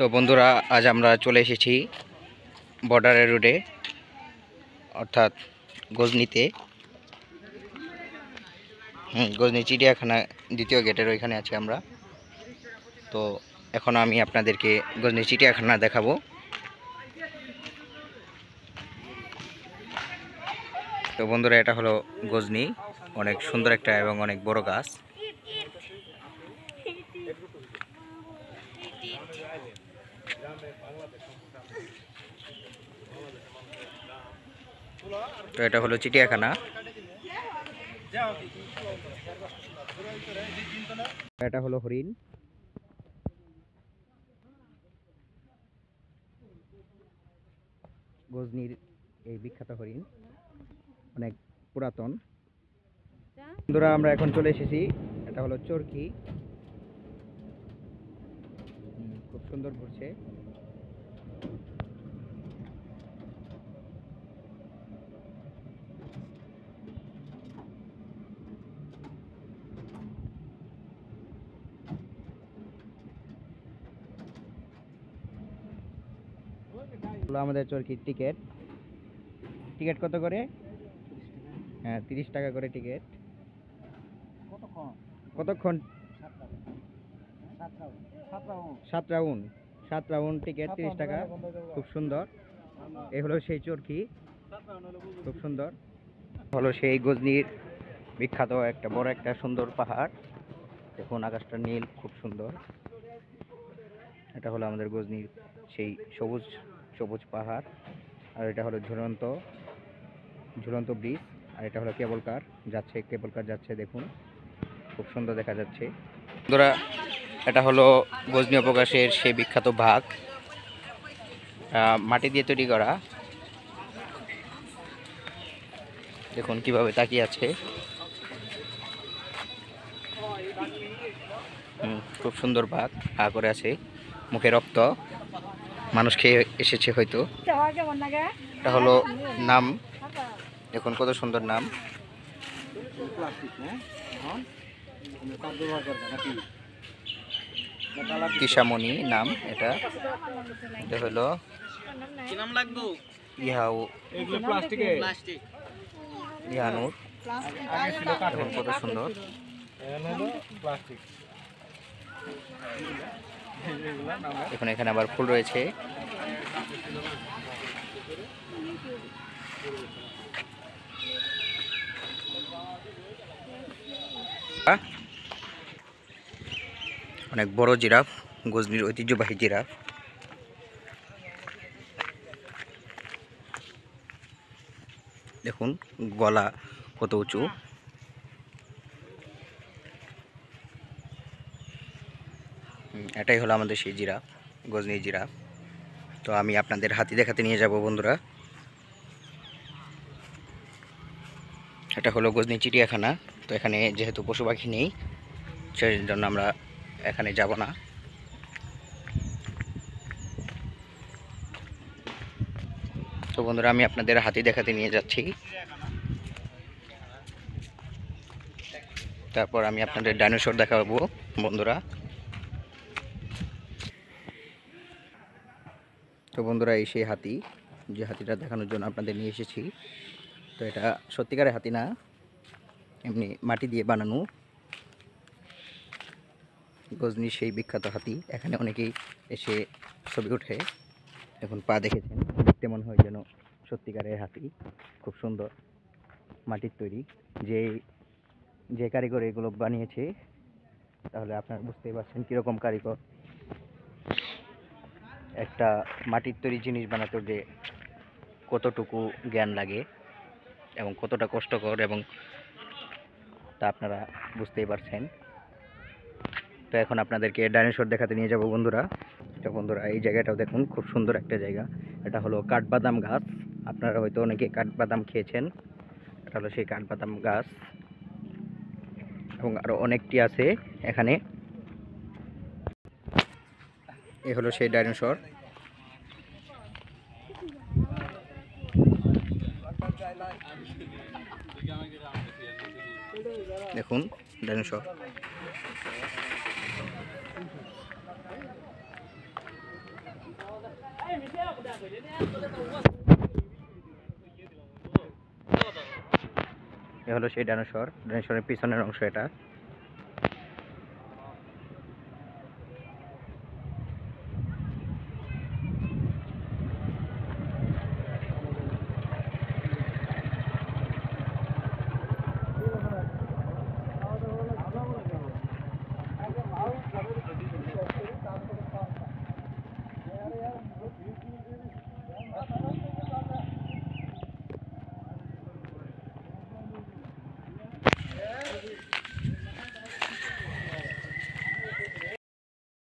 তো বন্ধুরা, আজ আমরা চলে এসেছি বর্ডারের রোডে, অর্থাৎ গজনিতে। গজনি চিড়িয়াখানা দ্বিতীয় গেটের ওইখানে আছি আমরা। তো এখন আমি আপনাদেরকে গজনি চিড়িয়াখানা দেখাবো। তো বন্ধুরা, এটা হলো গজনি, অনেক সুন্দর একটা এবং অনেক বড় গাছ। তো এটা হলো চিড়িয়াখানা। এটা হলো হরিণ। গজনির এই বিখ্যাত হরিণ, অনেক পুরাতন। বন্ধুরা, আমরা এখন চলে এসেছি, এটা হলো চরকি। খুব সুন্দর ঘুরছে। আমাদের চরকির টিকিট কত করে? হ্যাঁ, 30 টাকা করে টিকিট। কতক্ষণ? 7 রাউন্ড টিকিট, 30 টাকা। খুব সুন্দর। এই হলো সেই চরকি, খুব সুন্দর। হলো সেই গজনির বিখ্যাত একটা বড় একটা সুন্দর পাহাড়। দেখুন, আকাশটা নীল, খুব সুন্দর। এটা হলো আমাদের গজনির সেই সবুজ সবুজ পাহাড়। আর এটা হলো ঝুলন্ত ব্রিজ। আর এটা হলো কেবল কার যাচ্ছে, দেখুন, খুব সুন্দর দেখা যাচ্ছে। বন্ধুরা, এটা হলো গজনি উপকাশের সেই বিখ্যাত বাঘ, মাটি দিয়ে তৈরি করা। দেখুন কিভাবে তাকিয়ে আছে। খুব সুন্দর বাঘ, হা করে আছে, মুখে রক্ত, মানুষ খেয়ে এসেছে হয়তো। এটা হলো নাম, দেখুন কত সুন্দর নাম। তিশামণি নাম এটা। এটা হলো ইহানুর। দেখুন কত সুন্দর। দেখুন এখানে আবার ফুল রয়েছে। অনেক বড় জিরাফ, গজনির ঐতিহ্যবাহী জিরাফ। দেখুন গলা কত উঁচু। এটাই হলো আমাদের সেই জিরাফ, গজনি জিরাফ। তো আমি আপনাদের হাতি দেখাতে নিয়ে যাব বন্ধুরা। এটা হলো গজনি চিড়িয়াখানা। তো এখানে যেহেতু পশু পাখি নেই, সেই জন্য আমরা এখানে যাব না। তো বন্ধুরা, আমি আপনাদের হাতি দেখাতে নিয়ে যাচ্ছি। তারপর আমি আপনাদের ডাইনোসর দেখাবো বন্ধুরা। তো বন্ধুরা, এই সেই হাতি, যে হাতিটা দেখানোর জন্য আপনাদের নিয়ে এসেছি। তো এটা সত্যিকারের হাতি না, এমনি মাটি দিয়ে বানানো। গজনির সেই বিখ্যাত হাতি। এখানে অনেকেই এসে ছবি ওঠে। এখন পা দেখেছেন, দেখতে মনে হয় যেন সত্যিকারের হাতি। খুব সুন্দর, মাটির তৈরি। যে কারিগর এগুলো বানিয়েছে, তাহলে আপনারা বুঝতেই পারছেন কীরকম কারিগর। একটা মাটির তৈরি জিনিস বানাতে যে কতটুকু জ্ঞান লাগে এবং কতটা কষ্টকর, এবং তা আপনারা বুঝতেই পারছেন। তো এখন আপনাদেরকে ডাইনোসর দেখাতে নিয়ে যাব বন্ধুরা। তো বন্ধুরা, এই জায়গাটাও দেখুন, খুব সুন্দর একটা জায়গা। এটা হলো কাঠবাদাম গাছ। আপনারা হয়তো অনেকে কাঠবাদাম খেয়েছেন। এটা হলো সেই কাঠবাদাম গাছ, এবং আরও অনেকটি আছে এখানে। এ হলো সেই ডাইনোসর। দেখুন ডাইনোসর। এ হলো সেই ডাইনোসরের পিছনের অংশ এটা।